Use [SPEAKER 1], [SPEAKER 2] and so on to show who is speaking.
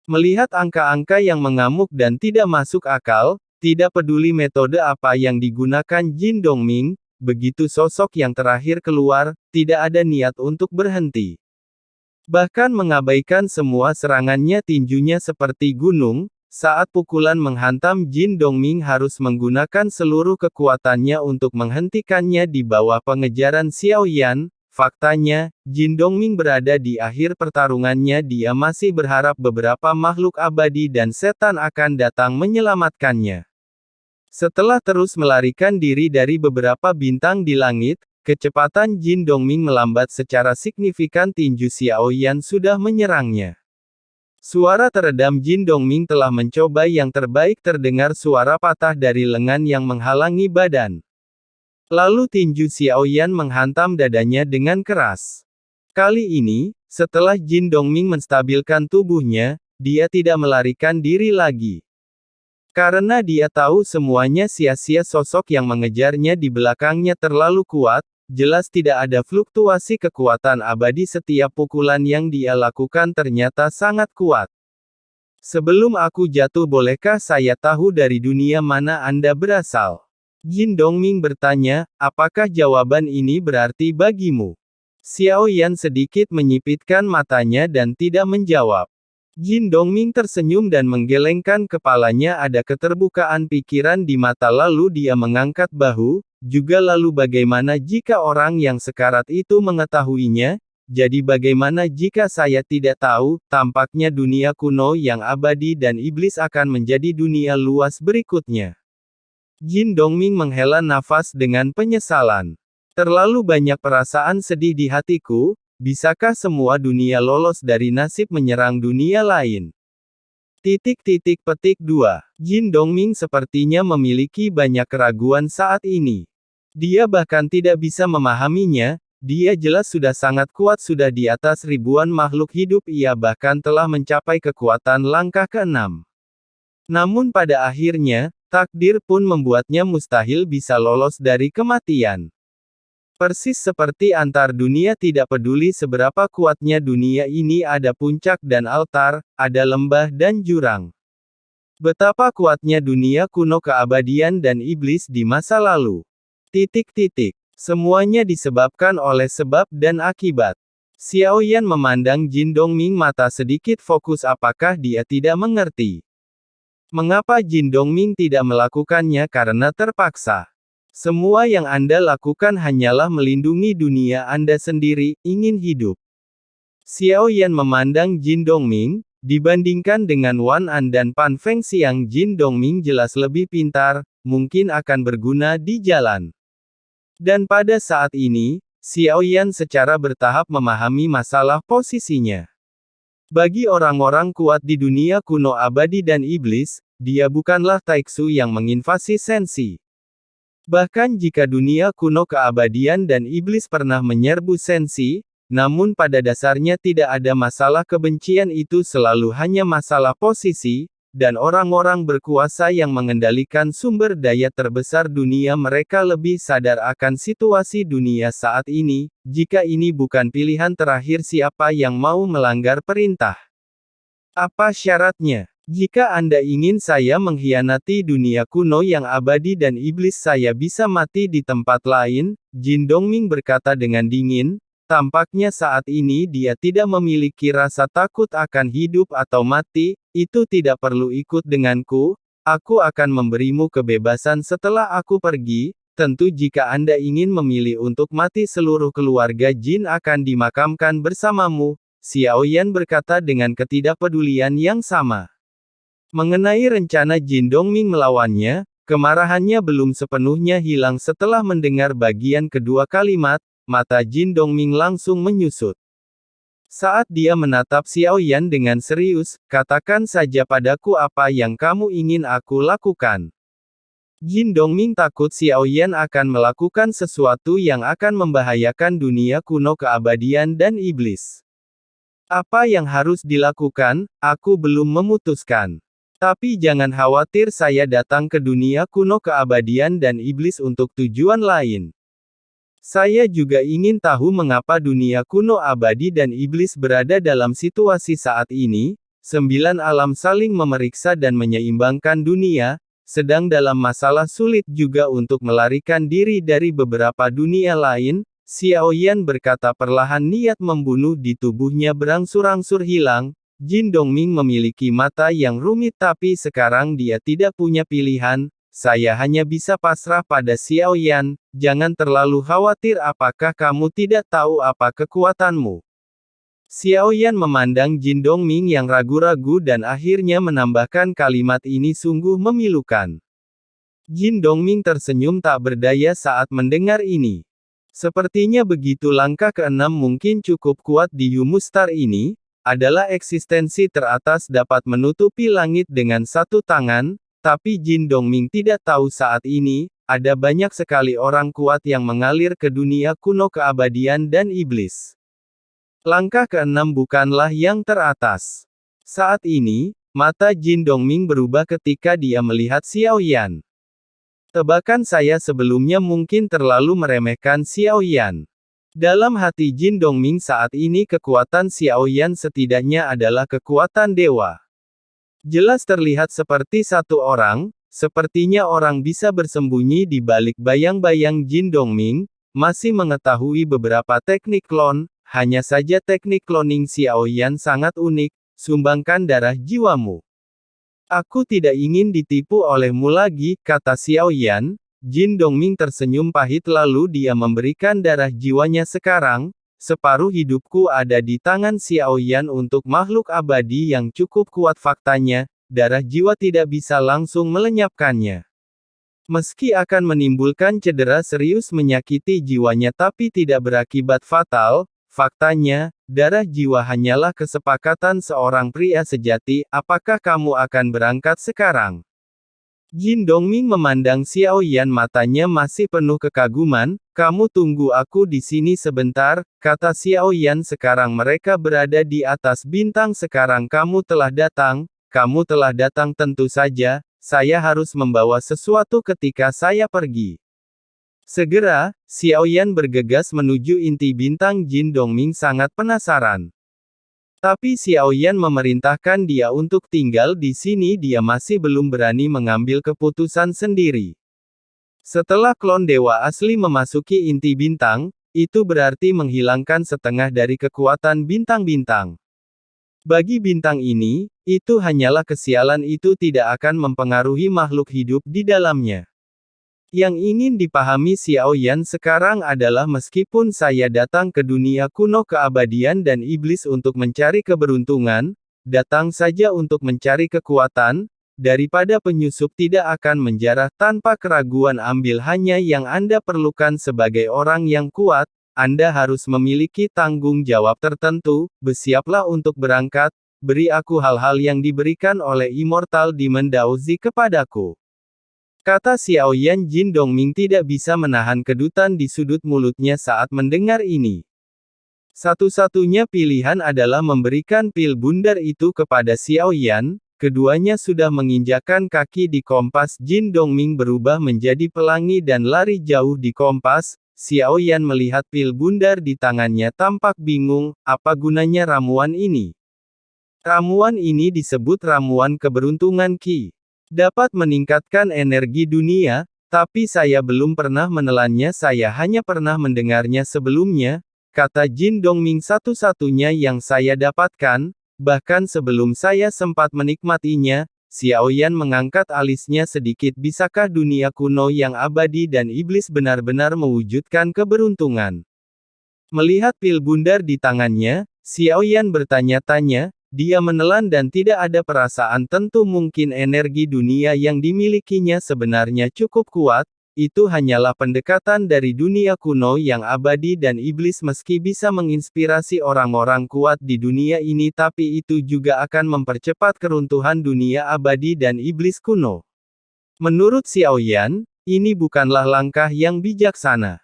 [SPEAKER 1] Melihat angka-angka yang mengamuk dan tidak masuk akal, tidak peduli metode apa yang digunakan Jin Dongming, begitu sosok yang terakhir keluar, tidak ada niat untuk berhenti. Bahkan mengabaikan semua serangannya tinjunya seperti gunung, saat pukulan menghantam Jin Dongming harus menggunakan seluruh kekuatannya untuk menghentikannya di bawah pengejaran Xiao Yan. Faktanya, Jin Dongming berada di akhir pertarungannya, dia masih berharap beberapa makhluk abadi dan setan akan datang menyelamatkannya. Setelah terus melarikan diri dari beberapa bintang di langit, kecepatan Jin Dongming melambat secara signifikan. Tinju Xiao Yan sudah menyerangnya. Suara teredam Jin Dongming telah mencoba yang terbaik, terdengar suara patah dari lengan yang menghalangi badan. Lalu tinju Xiao Yan menghantam dadanya dengan keras. Kali ini, setelah Jin Dongming menstabilkan tubuhnya, dia tidak melarikan diri lagi. Karena dia tahu semuanya sia-sia, sosok yang mengejarnya di belakangnya terlalu kuat, jelas tidak ada fluktuasi kekuatan abadi, setiap pukulan yang dia lakukan ternyata sangat kuat. Sebelum aku jatuh, bolehkah saya tahu dari dunia mana Anda berasal? Jin Dongming bertanya, apakah jawaban ini berarti bagimu? Xiao Yan sedikit menyipitkan matanya dan tidak menjawab. Jin Dongming tersenyum dan menggelengkan kepalanya, ada keterbukaan pikiran di mata, lalu dia mengangkat bahu, juga lalu bagaimana jika orang yang sekarat itu mengetahuinya? Jadi bagaimana jika saya tidak tahu? Tampaknya dunia kuno yang abadi dan iblis akan menjadi dunia luas berikutnya. Jin Dongming menghela nafas dengan penyesalan. Terlalu banyak perasaan sedih di hatiku, bisakah semua dunia lolos dari nasib menyerang dunia lain? Petik 2. Jin Dongming sepertinya memiliki banyak keraguan saat ini. Dia bahkan tidak bisa memahaminya, dia jelas sudah sangat kuat, sudah di atas ribuan makhluk hidup, ia bahkan telah mencapai kekuatan langkah ke-6. Namun pada akhirnya, takdir pun membuatnya mustahil bisa lolos dari kematian. Persis seperti antar dunia, tidak peduli seberapa kuatnya dunia ini, ada puncak dan altar, ada lembah dan jurang. Betapa kuatnya dunia kuno, keabadian dan iblis di masa lalu. Semuanya disebabkan oleh sebab dan akibat. Xiao Yan memandang Jin Dongming, mata sedikit fokus, apakah dia tidak mengerti? Mengapa Jin Dongming tidak melakukannya? Karena terpaksa. Semua yang Anda lakukan hanyalah melindungi dunia Anda sendiri, ingin hidup. Xiao Yan memandang Jin Dongming, dibandingkan dengan Wan An dan Pan Fengxiang, Jin Dongming jelas lebih pintar, mungkin akan berguna di jalan. Dan pada saat ini, Xiao Yan secara bertahap memahami masalah posisinya. Bagi orang-orang kuat di dunia kuno abadi dan iblis, dia bukanlah Taixu yang menginvasi Sensi. Bahkan jika dunia kuno keabadian dan iblis pernah menyerbu Sensi, namun pada dasarnya tidak ada masalah, kebencian itu selalu hanya masalah posisi, dan orang-orang berkuasa yang mengendalikan sumber daya terbesar dunia, mereka lebih sadar akan situasi dunia saat ini. Jika ini bukan pilihan terakhir, siapa yang mau melanggar perintah? Apa syaratnya? Jika Anda ingin saya mengkhianati dunia kuno yang abadi dan iblis, saya bisa mati di tempat lain, Jin Dongming berkata dengan dingin. Tampaknya saat ini dia tidak memiliki rasa takut akan hidup atau mati, itu tidak perlu ikut denganku, aku akan memberimu kebebasan setelah aku pergi, tentu jika Anda ingin memilih untuk mati, seluruh keluarga Jin akan dimakamkan bersamamu, Xiao Yan berkata dengan ketidakpedulian yang sama. Mengenai rencana Jin Dongming melawannya, kemarahannya belum sepenuhnya hilang setelah mendengar bagian kedua kalimat. Mata Jin Dongming langsung menyusut. Saat dia menatap Xiao Yan dengan serius, katakan saja padaku apa yang kamu ingin aku lakukan. Jin Dongming takut Xiao Yan akan melakukan sesuatu yang akan membahayakan dunia kuno keabadian dan iblis. Apa yang harus dilakukan, aku belum memutuskan. Tapi jangan khawatir, saya datang ke dunia kuno keabadian dan iblis untuk tujuan lain. Saya juga ingin tahu mengapa dunia kuno abadi dan iblis berada dalam situasi saat ini, 9 alam saling memeriksa dan menyeimbangkan dunia, sedang dalam masalah sulit juga untuk melarikan diri dari beberapa dunia lain. Xiao Yan berkata perlahan, niat membunuh di tubuhnya berangsur-angsur hilang. Jin Dongming memiliki mata yang rumit tapi sekarang dia tidak punya pilihan. Saya hanya bisa pasrah pada Xiao Yan. Jangan terlalu khawatir, apakah kamu tidak tahu apa kekuatanmu? Xiao Yan memandang Jin Dongming yang ragu-ragu dan akhirnya menambahkan kalimat ini sungguh memilukan. Jin Dongming tersenyum tak berdaya saat mendengar ini. Sepertinya begitu. Langkah keenam mungkin cukup kuat di Yumustar ini, adalah eksistensi teratas dapat menutupi langit dengan satu tangan, tapi Jin Dongming tidak tahu saat ini, ada banyak sekali orang kuat yang mengalir ke dunia kuno keabadian dan iblis. Langkah keenam bukanlah yang teratas. Saat ini, mata Jin Dongming berubah ketika dia melihat Xiao Yan. Tebakan saya sebelumnya mungkin terlalu meremehkan Xiao Yan. Dalam hati Jin Dongming saat ini kekuatan Xiao Yan setidaknya adalah kekuatan dewa. Jelas terlihat seperti satu orang, sepertinya orang bisa bersembunyi di balik bayang-bayang. Jin Dongming masih mengetahui beberapa teknik klon, hanya saja teknik cloning Xiao Yan sangat unik. Sumbangkan darah jiwamu. Aku tidak ingin ditipu olehmu lagi, kata Xiao Yan. Jin Dongming tersenyum pahit lalu dia memberikan darah jiwanya. Sekarang, separuh hidupku ada di tangan Xiao Yan untuk makhluk abadi yang cukup kuat. Faktanya, darah jiwa tidak bisa langsung melenyapkannya. Meski akan menimbulkan cedera serius menyakiti jiwanya tapi tidak berakibat fatal, faktanya, darah jiwa hanyalah kesepakatan seorang pria sejati. Apakah kamu akan berangkat sekarang? Jin Dongming memandang Xiao Yan, matanya masih penuh kekaguman. Kamu tunggu aku di sini sebentar, kata Xiao Yan. Sekarang mereka berada di atas bintang. Sekarang kamu telah datang. Kamu telah datang tentu saja. Saya harus membawa sesuatu ketika saya pergi. Segera, Xiao Yan bergegas menuju inti bintang. Jin Dongming sangat penasaran. Tapi Xiao Yan memerintahkan dia untuk tinggal di sini. Dia masih belum berani mengambil keputusan sendiri. Setelah klon dewa asli memasuki inti bintang, itu berarti menghilangkan setengah dari kekuatan bintang-bintang. Bagi bintang ini, itu hanyalah kesialan. Itu tidak akan mempengaruhi makhluk hidup di dalamnya. Yang ingin dipahami Xiao Yan sekarang adalah meskipun saya datang ke dunia kuno keabadian dan iblis untuk mencari keberuntungan, datang saja untuk mencari kekuatan, daripada penyusup tidak akan menjarah tanpa keraguan. Ambil hanya yang Anda perlukan sebagai orang yang kuat. Anda harus memiliki tanggung jawab tertentu. Bersiaplah untuk berangkat. Beri aku hal-hal yang diberikan oleh Immortal Demon Daozi kepadaku, kata Xiao Yan. Jin Dongming tidak bisa menahan kedutan di sudut mulutnya saat mendengar ini. Satu-satunya pilihan adalah memberikan pil bundar itu kepada Xiao Yan. Keduanya sudah menginjakkan kaki di kompas. Jin Dongming berubah menjadi pelangi dan lari jauh di kompas. Xiao Yan melihat pil bundar di tangannya tampak bingung. Apa gunanya ramuan ini? Ramuan ini disebut ramuan keberuntungan Qi. Dapat meningkatkan energi dunia, tapi saya belum pernah menelannya. Saya hanya pernah mendengarnya sebelumnya, kata Jin Dongming. Satu-satunya yang saya dapatkan, bahkan sebelum saya sempat menikmatinya. Xiao Yan mengangkat alisnya sedikit. Bisakah dunia kuno yang abadi dan iblis benar-benar mewujudkan keberuntungan? Melihat pil bundar di tangannya, Xiao Yan bertanya-tanya. Dia menelan dan tidak ada perasaan tentu. Mungkin energi dunia yang dimilikinya sebenarnya cukup kuat. Itu hanyalah pendekatan dari dunia kuno yang abadi dan iblis. Meski bisa menginspirasi orang-orang kuat di dunia ini, tapi itu juga akan mempercepat keruntuhan dunia abadi dan iblis kuno. Menurut Xiao Yan, ini bukanlah langkah yang bijaksana.